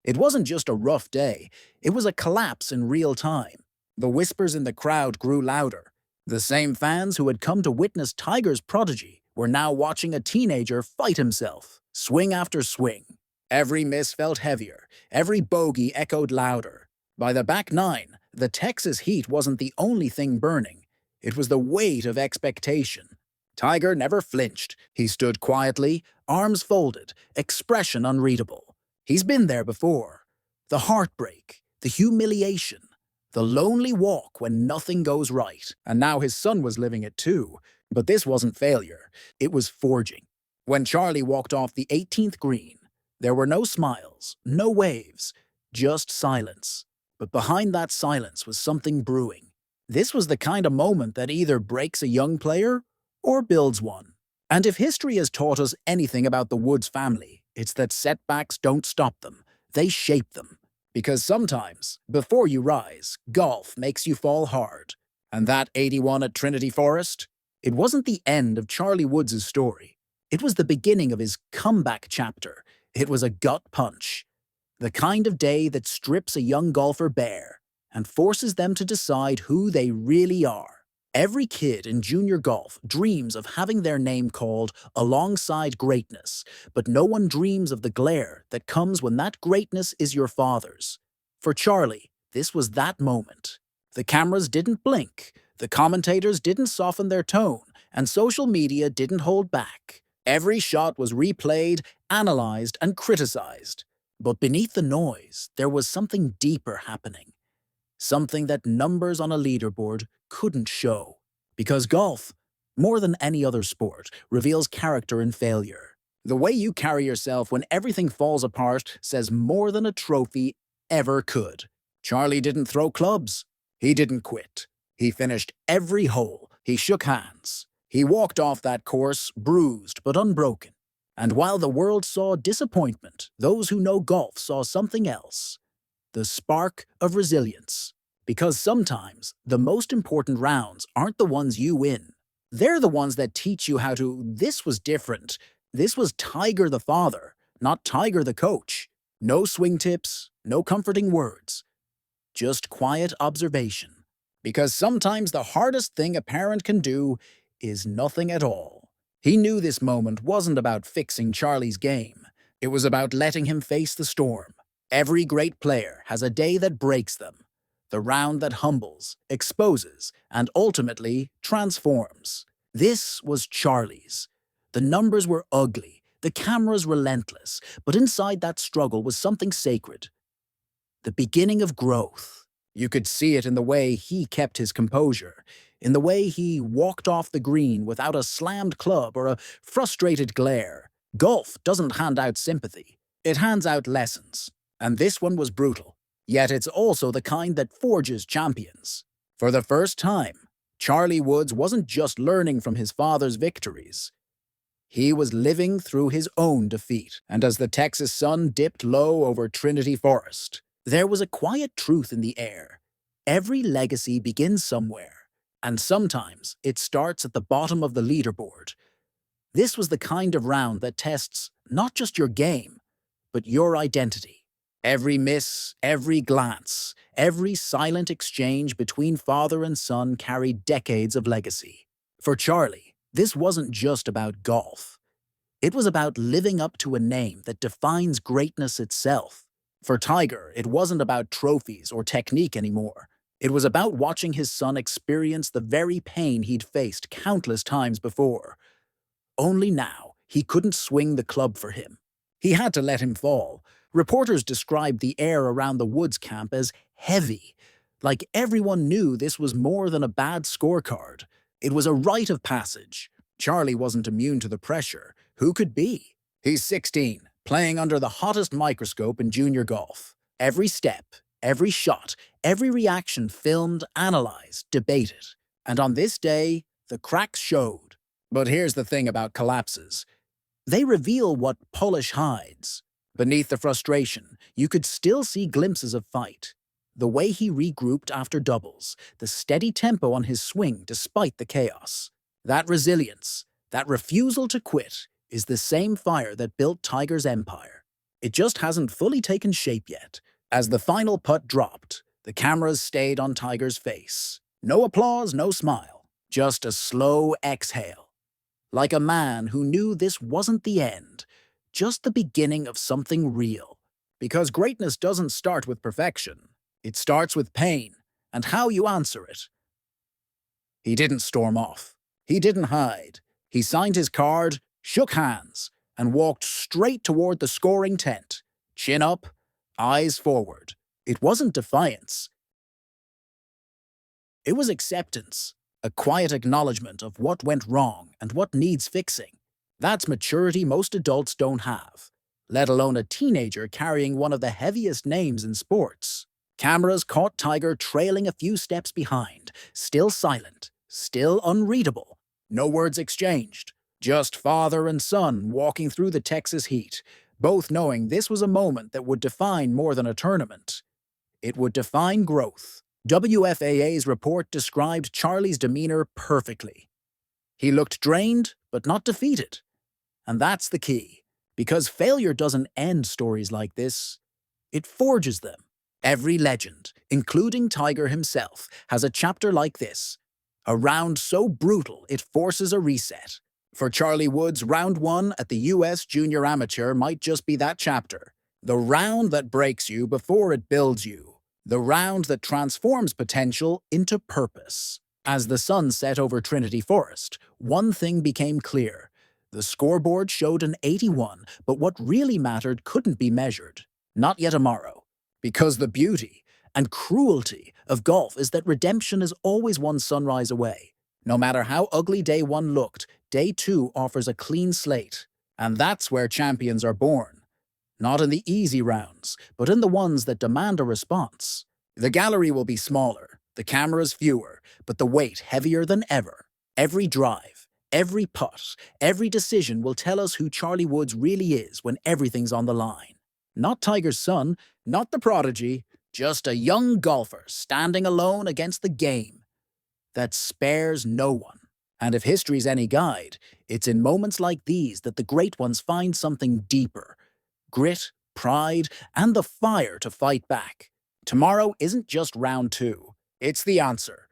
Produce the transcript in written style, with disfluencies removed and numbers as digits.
It wasn't just a rough day, it was a collapse in real time. The whispers in the crowd grew louder. The same fans who had come to witness Tiger's prodigy were now watching a teenager fight himself, swing after swing. Every miss felt heavier, every bogey echoed louder. By the back nine, the Texas heat wasn't the only thing burning. It was the weight of expectation. Tiger never flinched. He stood quietly, arms folded, expression unreadable. He's been there before. The heartbreak, the humiliation, the lonely walk when nothing goes right. And now his son was living it too. But this wasn't failure. It was forging. When Charlie walked off the 18th green, there were no smiles, no waves, just silence. But behind that silence was something brewing. This was the kind of moment that either breaks a young player or builds one. And if history has taught us anything about the Woods family, it's that setbacks don't stop them, they shape them. Because sometimes, before you rise, golf makes you fall hard. And that 81 at Trinity Forest? It wasn't the end of Charlie Woods' story. It was the beginning of his comeback chapter. It was a gut punch. The kind of day that strips a young golfer bare and forces them to decide who they really are. Every kid in junior golf dreams of having their name called alongside greatness, but no one dreams of the glare that comes when that greatness is your father's. For Charlie, this was that moment. The cameras didn't blink, the commentators didn't soften their tone, and social media didn't hold back. Every shot was replayed, analyzed, and criticized. But beneath the noise, there was something deeper happening. Something that numbers on a leaderboard couldn't show. Because golf, more than any other sport, reveals character in failure. The way you carry yourself when everything falls apart says more than a trophy ever could. Charlie didn't throw clubs. He didn't quit. He finished every hole. He shook hands. He walked off that course bruised but unbroken. And while the world saw disappointment, those who know golf saw something else. The spark of resilience. Because sometimes the most important rounds aren't the ones you win. They're the ones that teach you how to, this was different. This was Tiger the father, not Tiger the coach. No swing tips, no comforting words. Just quiet observation. Because sometimes the hardest thing a parent can do is nothing at all. He knew this moment wasn't about fixing Charlie's game. It was about letting him face the storm. Every great player has a day that breaks them. The round that humbles, exposes, and ultimately transforms. This was Charlie's. The numbers were ugly, the cameras relentless, but inside that struggle was something sacred. The beginning of growth. You could see it in the way he kept his composure, in the way he walked off the green without a slammed club or a frustrated glare. Golf doesn't hand out sympathy. It hands out lessons. And this one was brutal. Yet it's also the kind that forges champions. For the first time, Charlie Woods wasn't just learning from his father's victories. He was living through his own defeat. And as the Texas sun dipped low over Trinity Forest, there was a quiet truth in the air. Every legacy begins somewhere, and sometimes it starts at the bottom of the leaderboard. This was the kind of round that tests not just your game, but your identity. Every miss, every glance, every silent exchange between father and son carried decades of legacy. For Charlie, this wasn't just about golf. It was about living up to a name that defines greatness itself. For Tiger, it wasn't about trophies or technique anymore. It was about watching his son experience the very pain he'd faced countless times before. Only now, he couldn't swing the club for him. He had to let him fall. Reporters described the air around the Woods camp as heavy, like everyone knew this was more than a bad scorecard. It was a rite of passage. Charlie wasn't immune to the pressure. Who could be? He's 16, playing under the hottest microscope in junior golf. Every step, every shot, every reaction filmed, analyzed, debated. And on this day, the cracks showed. But here's the thing about collapses. They reveal what polish hides. Beneath the frustration, you could still see glimpses of fight. The way he regrouped after doubles, the steady tempo on his swing despite the chaos. That resilience, that refusal to quit, is the same fire that built Tiger's empire. It just hasn't fully taken shape yet. As the final putt dropped, the cameras stayed on Tiger's face. No applause, no smile, just a slow exhale. Like a man who knew this wasn't the end, just the beginning of something real. Because greatness doesn't start with perfection. It starts with pain and how you answer it. He didn't storm off. He didn't hide. He signed his card, shook hands, and walked straight toward the scoring tent. Chin up, eyes forward. It wasn't defiance. It was acceptance, a quiet acknowledgement of what went wrong and what needs fixing. That's maturity most adults don't have, let alone a teenager carrying one of the heaviest names in sports. Cameras caught Tiger trailing a few steps behind, still silent, still unreadable. No words exchanged, just father and son walking through the Texas heat, both knowing this was a moment that would define more than a tournament. It would define growth. WFAA's report described Charlie's demeanor perfectly. He looked drained, but not defeated. And that's the key, because failure doesn't end stories like this. It forges them. Every legend, including Tiger himself, has a chapter like this. A round so brutal it forces a reset. For Charlie Woods, round one at the U.S. Junior Amateur might just be that chapter. The round that breaks you before it builds you. The round that transforms potential into purpose. As the sun set over Trinity Forest, one thing became clear. The scoreboard showed an 81, but what really mattered couldn't be measured. Not yet tomorrow. Because the beauty and cruelty of golf is that redemption is always one sunrise away. No matter how ugly day one looked, day two offers a clean slate. And that's where champions are born. Not in the easy rounds, but in the ones that demand a response. The gallery will be smaller, the cameras fewer, but the weight heavier than ever. Every drive, every putt, every decision will tell us who Charlie Woods really is when everything's on the line. Not Tiger's son, not the prodigy, just a young golfer standing alone against the game that spares no one. And if history's any guide, it's in moments like these that the great ones find something deeper. Grit, pride, and the fire to fight back. Tomorrow isn't just round two, it's the answer.